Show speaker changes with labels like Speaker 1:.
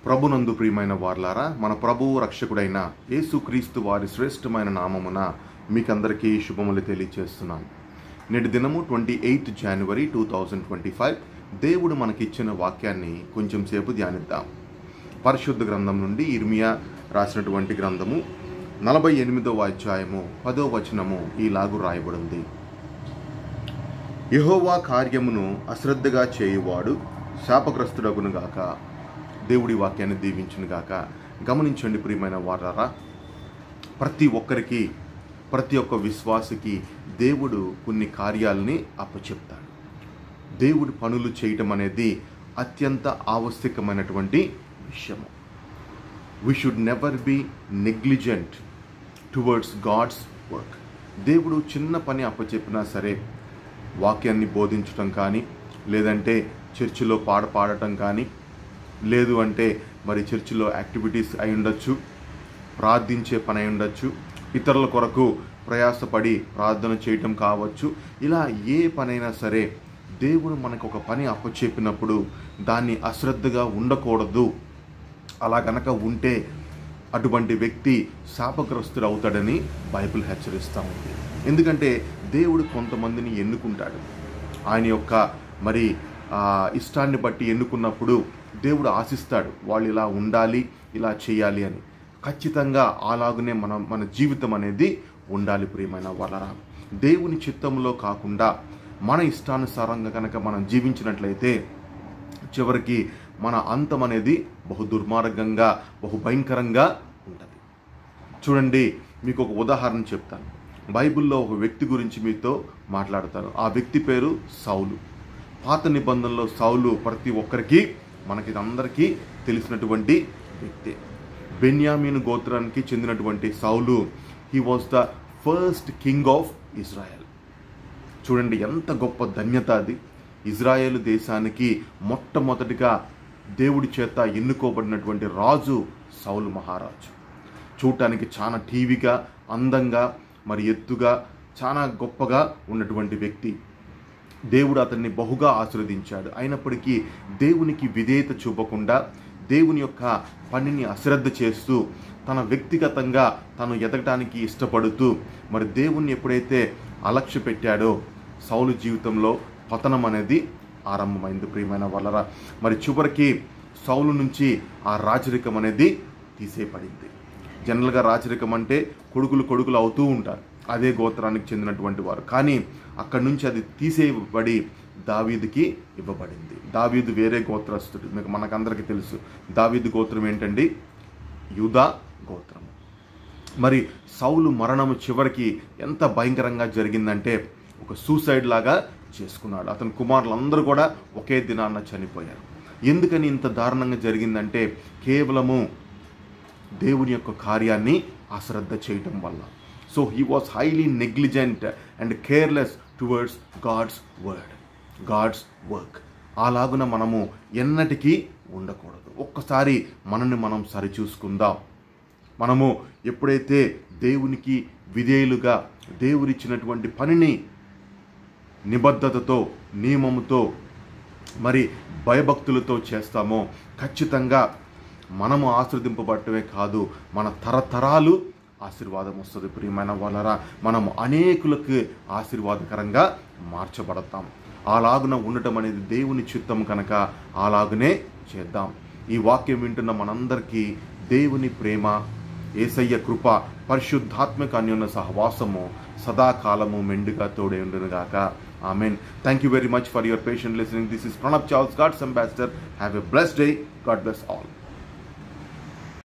Speaker 1: ప్రభునందు ప్రియమైన వార్లారా, మన ప్రభువు రక్షకుడైన యేసుక్రీస్తు వారి శ్రేష్టమైన నామమున మీకందరికీ శుభములు తెలియజేస్తున్నాను. నేటి దినము 28 జనవరి 2025 దేవుడు మనకిచ్చిన వాక్యాన్ని కొంచెం సేపు ధ్యానిద్దాం. పరిశుద్ధ గ్రంథం నుండి ఇర్మియా రాసినటువంటి గ్రంథము 48వ అధ్యాయము 10వ వచనము ఈలాగు రాయబడింది. యెహోవా కార్యమును అశ్రద్ధగా చేయువాడు శాపగ్రస్తుడగును గాక. దేవుడి వాక్యాన్ని దీవించునుగాక. గమనించండి ప్రియమైన వారారా, ప్రతి ఒక్కరికి, ప్రతి ఒక్క విశ్వాసికి దేవుడు కొన్ని కార్యాలని అప్పచెప్తాడు. దేవుడి పనులు చేయటం అనేది అత్యంత ఆవశ్యకమైనటువంటి విషయము. We should never be negligent towards God's work. దేవుడు చిన్న పని అప్పచెప్పినా సరే, వాక్యాన్ని బోధించటం కానీ, లేదంటే చర్చిలో పాడటం కానీ, లేదు అంటే మరి చర్చిలో యాక్టివిటీస్ అయి ఉండొచ్చు, ప్రార్థించే పని అయి ఉండొచ్చు, ఇతరుల కొరకు ప్రయాసపడి ప్రార్థన చేయటం కావచ్చు. ఇలా ఏ పనైనా సరే దేవుడు మనకు ఒక పని అప్పచెప్పినప్పుడు దాన్ని అశ్రద్ధగా ఉండకూడదు. అలా గనక ఉంటే అటువంటి వ్యక్తి శాపగ్రస్తుడు అవుతాడని బైబిల్ హెచ్చరిస్తూ ఉంది. ఎందుకంటే దేవుడు కొంతమందిని ఎన్నుకుంటాడు. ఆయన యొక్క మరి ఇష్టాన్ని బట్టి ఎన్నుకున్నప్పుడు దేవుడు ఆశిస్తాడు వాళ్ళు ఇలా ఉండాలి, ఇలా చేయాలి అని. ఖచ్చితంగా అలాగనే మన జీవితం అనేది ఉండాలి ప్రియమైన వాళ్ళరా. దేవుని చిత్తంలో కాకుండా మన ఇష్టానుసారంగా కనుక మనం జీవించినట్లయితే చివరికి మన అంతం అనేది బహు దుర్మార్గంగా, బహు భయంకరంగా ఉంటుంది. చూడండి, మీకు ఒక ఉదాహరణ చెప్తాను. బైబిల్లో ఒక వ్యక్తి గురించి మీతో మాట్లాడతాను. ఆ వ్యక్తి పేరు సౌలు. పాత నిబంధనలో సౌలు ప్రతి ఒక్కరికి, మనకి అందరికీ తెలిసినటువంటి వ్యక్తి. బెన్యామీను గోత్రానికి చెందినటువంటి సౌలు, he was the first king of Israel. చూడండి ఎంత గొప్ప ధన్యత అది. ఇజ్రాయేల్ దేశానికి మొట్టమొదటిగా దేవుడి చేత ఎన్నుకోబడినటువంటి రాజు సౌలు మహారాజు. చూడటానికి చాలా టీవీగా, అందంగా, మరి ఎత్తుగా, చాలా గొప్పగా ఉన్నటువంటి వ్యక్తి. దేవుడు అతన్ని బహుగా ఆశీర్వదించాడు. అయినప్పటికీ దేవునికి విధేయత చూపకుండా, దేవుని యొక్క పనిని అశ్రద్ధ చేస్తూ, తన వ్యక్తిగతంగా తను ఎదగటానికి ఇష్టపడుతూ, మరి దేవుణ్ణి ఎప్పుడైతే అలక్ష్య పెట్టాడో సౌలు జీవితంలో పతనం అనేది ఆరంభమైంది ప్రియమైన వాళ్ళరా. మరి చివరికి సౌలు నుంచి ఆ రాజరికం అనేది తీసేయబడింది. జనరల్గా రాజరికం అంటే కొడుకులు అవుతూ ఉంటారు, అదే గోత్రానికి చెందినటువంటి వారు. కానీ అక్కడి నుంచి అది తీసేయబడి దావీదుకి ఇవ్వబడింది. దావీదు వేరే గోత్రస్తుడు. మనకందరికీ తెలుసు దావీదు గోత్రం ఏంటండి? యూదా గోత్రము. మరి సౌలు మరణము చివరికి ఎంత భయంకరంగా జరిగిందంటే ఒక సూసైడ్ లాగా చేసుకున్నాడు. అతని కుమారులందరూ కూడా ఒకే దినాన్న చనిపోయారు. ఎందుకని ఇంత దారుణంగా జరిగిందంటే కేవలము దేవుని యొక్క కార్యాన్ని అశ్రద్ధ చేయటం వల్ల. So he was highly negligent and careless towards God's word, God's work. అలాగున మనము ఎన్నటికీ ఉండకూడదు. ఒక్కసారి మనల్ని మనం సరిచూసుకుందాం. మనము ఎప్పుడైతే దేవునికి విధేయులుగా దేవుడిచ్చినటువంటి పనిని నిబద్ధతతో, నియమముతో, మరి భయభక్తులతో చేస్తామో ఖచ్చితంగా మనము ఆశీర్వదింపబడటమే కాదు, మన తరతరాలు ఆశీర్వాదం వస్తుంది ప్రియమైన వాళ్ళరా. మనము అనేకులకు ఆశీర్వాదకరంగా మార్చబడతాం. అలాగున ఉండటం అనేది దేవుని చిత్తం కనుక అలాగునే చేద్దాం. ఈ వాక్యం వింటున్న మనందరికీ దేవుని ప్రేమ, యేసయ్య కృప, పరిశుద్ధాత్మక అన్యోన్య సహవాసము సదాకాలము మెండుగా తోడే ఉండునుగాక. Amen. Thank you very much for your patient listening. This is Pranab Charles, God's ambassador. Have a blessed day. God bless all.